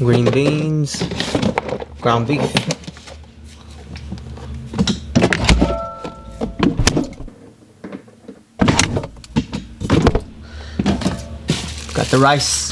green beans, ground beef. Got the rice.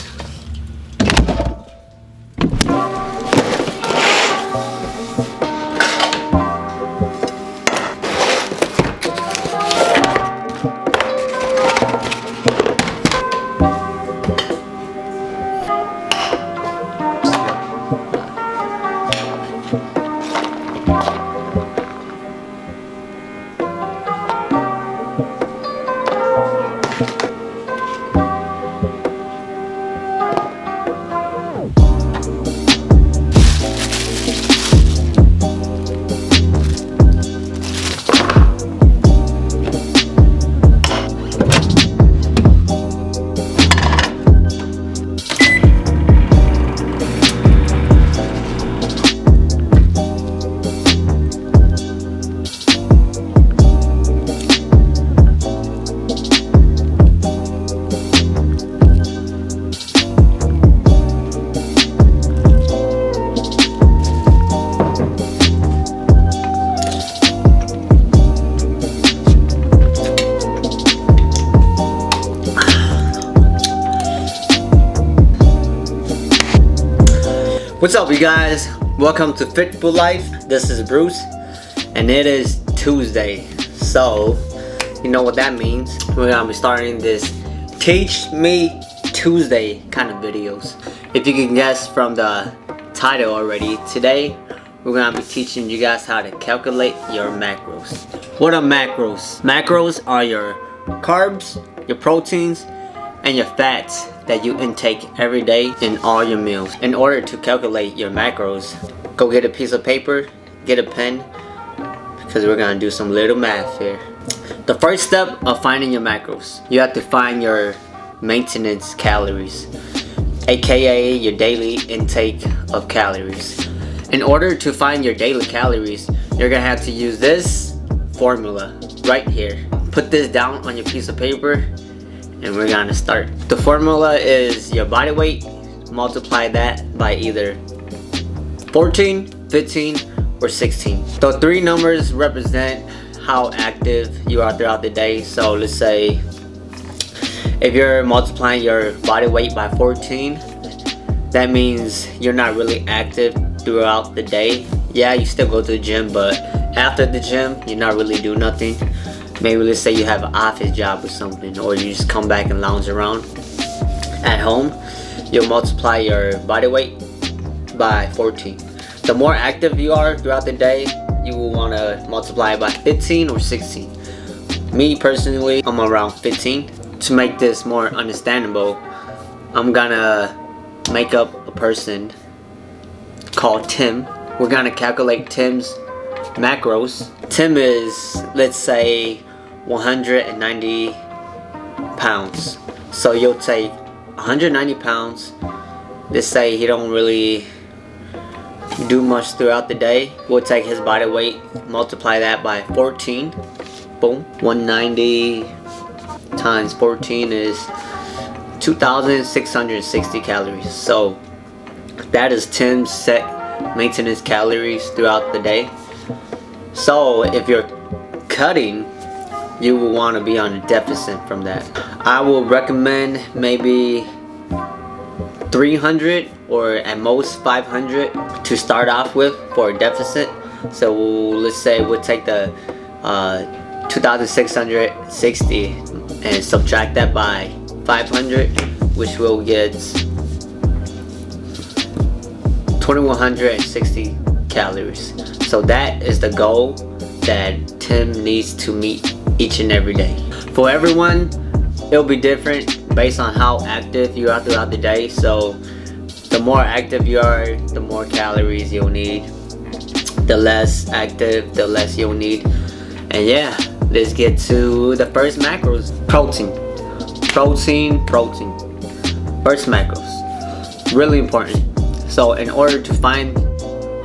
What's up, you guys? Welcome to Fitful Life. This is Bruce, and it is Tuesday. So, you know what that means. We're gonna be starting this Teach Me Tuesday kind of videos. If you can guess from the title already, today we're gonna be teaching you guys how to calculate your macros. What are macros? Macros are your carbs, your proteins, and your fats that you intake every day in all your meals. In order to calculate your macros, go get a piece of paper, get a pen, because we're gonna do some little math here. The first step of finding your macros, you have to find your maintenance calories, aka your daily intake of calories. In order to find your daily calories, you're gonna have to use this formula right here. Put this down on your piece of paper, and we're gonna start. The formula is your body weight, multiply that by either 14, 15, or 16. The three numbers represent how active you are throughout the day. So let's say if you're multiplying your body weight by 14, that means you're not really active throughout the day. Yeah, you still go to the gym, but after the gym, you're not really doing nothing. Maybe let's say you have an office job or something, or you just come back and lounge around at home. You'll multiply your body weight by 14. The more active you are throughout the day, you will want to multiply it by 15 or 16. Me personally, I'm around 15. To make this more understandable, I'm gonna make up a person called Tim. We're gonna calculate Tim's macros. Tim is, let's say, 190 pounds. So you'll take 190 pounds. Let's say he don't really do much throughout the day. We'll take his body weight, multiply that by 14. Boom. 190 times 14 is 2,660 calories. So that is Tim's set maintenance calories throughout the day. So if you're cutting, you will want to be on a deficit from that. I will recommend maybe 300 or at most 500 to start off with for a deficit. So let's say we'll take the 2,660 and subtract that by 500, which will get 2,160 calories. So that is the goal that Tim needs to meet each and every day. For everyone, it'll be different based on how active you are throughout the day. So the more active you are, the more calories you'll need. The less active, the less you'll need. And yeah, let's get to the first macros. Protein. First macros, really important. So in order to find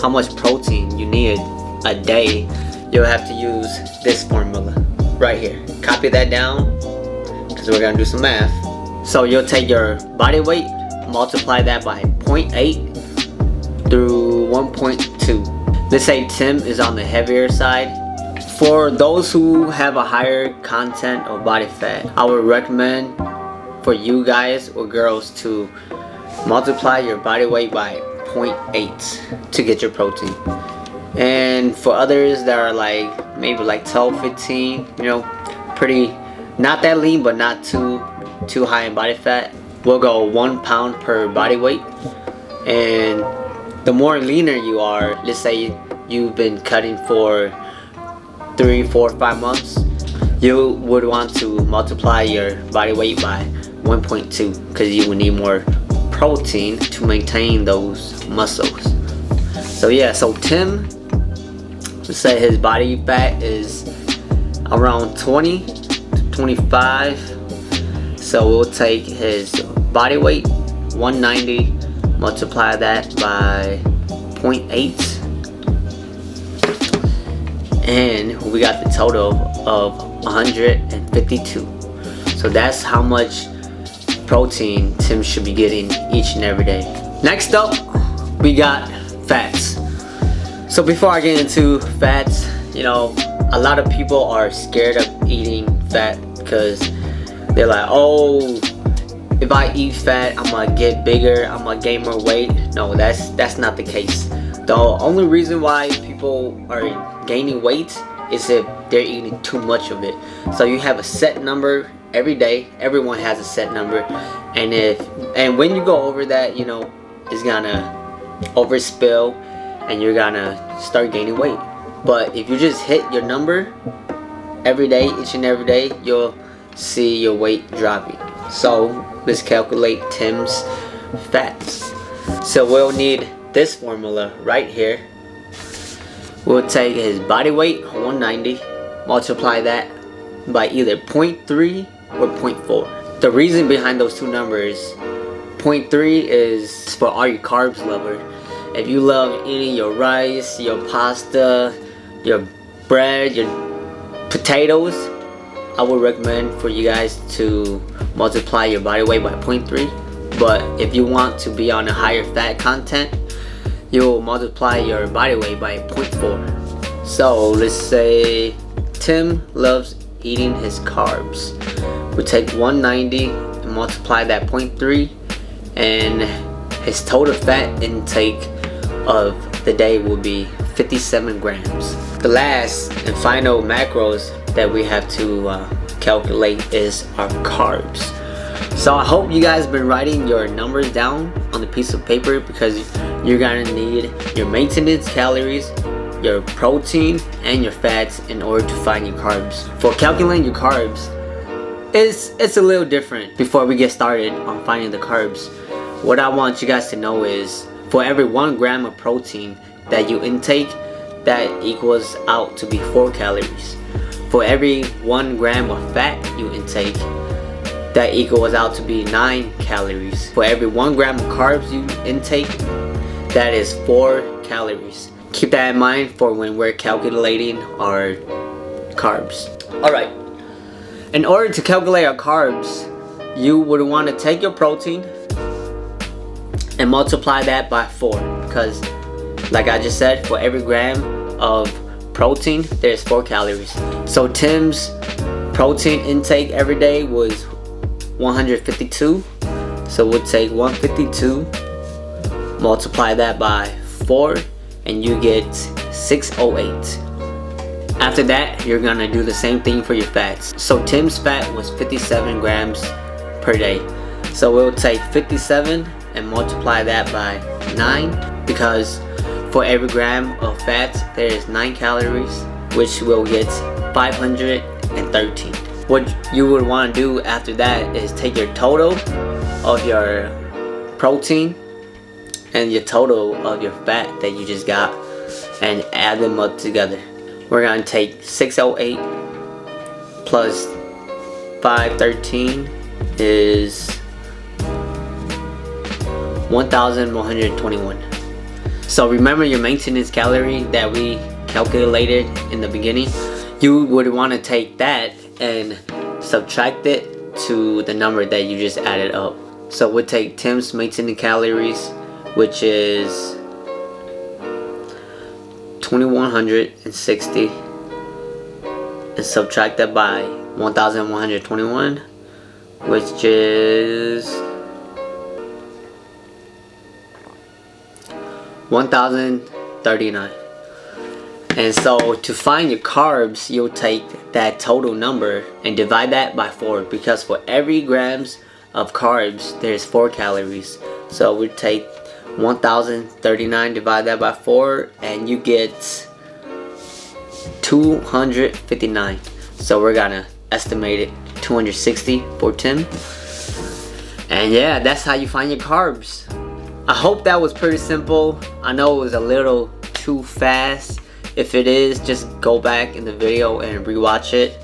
how much protein you need a day, you'll have to use this formula right here. Copy that down because we're gonna do some math. So you'll take your body weight, multiply that by 0.8 through 1.2. Let's say Tim is on the heavier side. For those who have a higher content of body fat, I would recommend for you guys or girls to multiply your body weight by 0.8 to get your protein. And for others that are like maybe like 12, 15, you know, pretty not that lean but not too high in body fat, we'll go 1 pound per body weight. And the more leaner you are, let's say you've been cutting for 3, 4, 5 months, you would want to multiply your body weight by 1.2 because you will need more protein to maintain those muscles. So yeah, so Tim, let's say his body fat is around 20 to 25. So we'll take his body weight 190, multiply that by 0.8, and we got the total of 152. So that's how much protein Tim should be getting each and every day. Next up, we got fats. So before I get into fats, you know, a lot of people are scared of eating fat because they're like, oh, if I eat fat, I'm gonna get bigger, I'm gonna gain more weight. No, that's not the case. The only reason why people are gaining weight is if they're eating too much of it. So you have a set number every day. Everyone has a set number, and when you go over that, you know, it's gonna overspill and you're gonna start gaining weight. But if you just hit your number every day, each and every day, you'll see your weight dropping. So let's calculate Tim's fats. So we'll need this formula right here. We'll take his body weight 190, multiply that by either 0.3 or 0.4. The reason behind those two numbers, 0.3 is for all your carbs lover. If you love eating your rice, your pasta, your bread, your potatoes, I would recommend for you guys to multiply your body weight by 0.3. But if you want to be on a higher fat content, you'll multiply your body weight by 0.4. So let's say Tim loves eating his carbs. We take 190 and multiply that 0.3, and his total fat intake of the day will be 57 grams. The last and final macros that we have to calculate is our carbs. So I hope you guys been writing your numbers down on the piece of paper, because you're gonna need your maintenance calories, your protein, and your fats in order to find your carbs. For calculating your carbs, it's a little different. Before we get started on finding the carbs, what I want you guys to know is for every 1 gram of protein that you intake, that equals out to be 4 calories. For every 1 gram of fat you intake, that equals out to be 9 calories. For every 1 gram of carbs you intake, that is 4 calories. Keep that in mind for when we're calculating our carbs. Alright, in order to calculate our carbs, you would want to take your protein and multiply that by 4, because like I just said, for every gram of protein there's 4 calories. So Tim's protein intake every day was 152, so we'll take 152, multiply that by 4, and you get 608. After that, you're gonna do the same thing for your fats. So Tim's fat was 57 grams per day, so we'll take 57 and multiply that by 9, because for every gram of fats there is 9 calories, which will get 513. What you would want to do after that is take your total of your protein and your total of your fat that you just got and add them up together. We're going to take 608 plus 513 is 1121. So remember your maintenance calorie that we calculated in the beginning. You would want to take that and subtract it to the number that you just added up. So we'll take Tim's maintenance calories, which is 2160 and subtract that by 1121, which is 1039. And so to find your carbs, you'll take that total number and divide that by 4, because for every grams of carbs there's 4 calories. So we take 1039, divide that by 4, and you get 259. So we're gonna estimate it 260 for Tim. And yeah, that's how you find your carbs. I hope that was pretty simple. I know it was a little too fast. If it is, just go back in the video and rewatch it.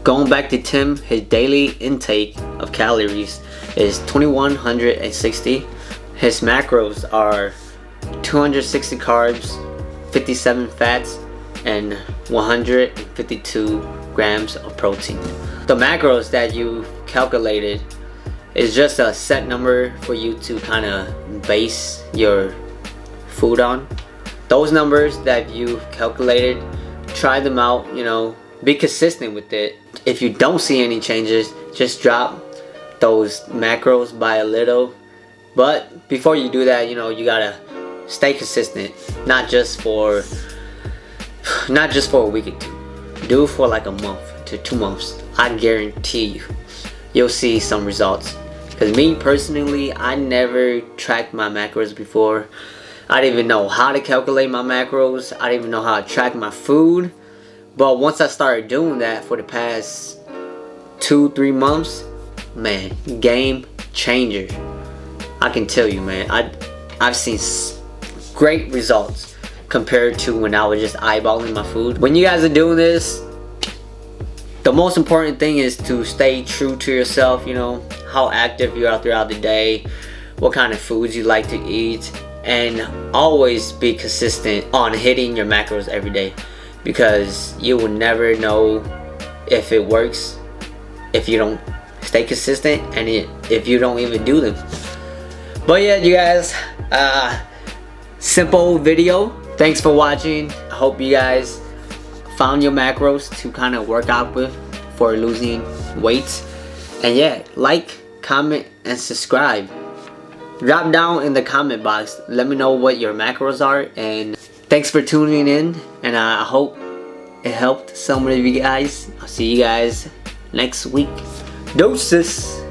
Going back to Tim, his daily intake of calories is 2160. His macros are 260 carbs, 57 fats, and 152 grams of protein. The macros that you calculated is just a set number for you to kind of base your food on. Those numbers that you calculated, try them out, you know, be consistent with it. If you don't see any changes, just drop those macros by a little. But before you do that, you know, you gotta stay consistent, not just for a week or two. Do it for like a month to 2 months. I guarantee you'll see some results. Because me personally, I never tracked my macros before. I didn't even know how to calculate my macros. I didn't even know how to track my food. But once I started doing that for the past 2-3 months, man, game changer. I can tell you, man, I've seen great results compared to when I was just eyeballing my food. When you guys are doing this, the most important thing is to stay true to yourself, you know, how active you are throughout the day, what kind of foods you like to eat, and always be consistent on hitting your macros every day, because you will never know if it works if you don't stay consistent and if you don't even do them. But yeah, you guys, simple video. Thanks for watching. I hope you guys found your macros to kind of work out with for losing weight. And yeah, like, comment, and subscribe. Drop down in the comment box, let me know what your macros are, and thanks for tuning in, and I hope it helped some of you guys. I'll see you guys next week. Doses.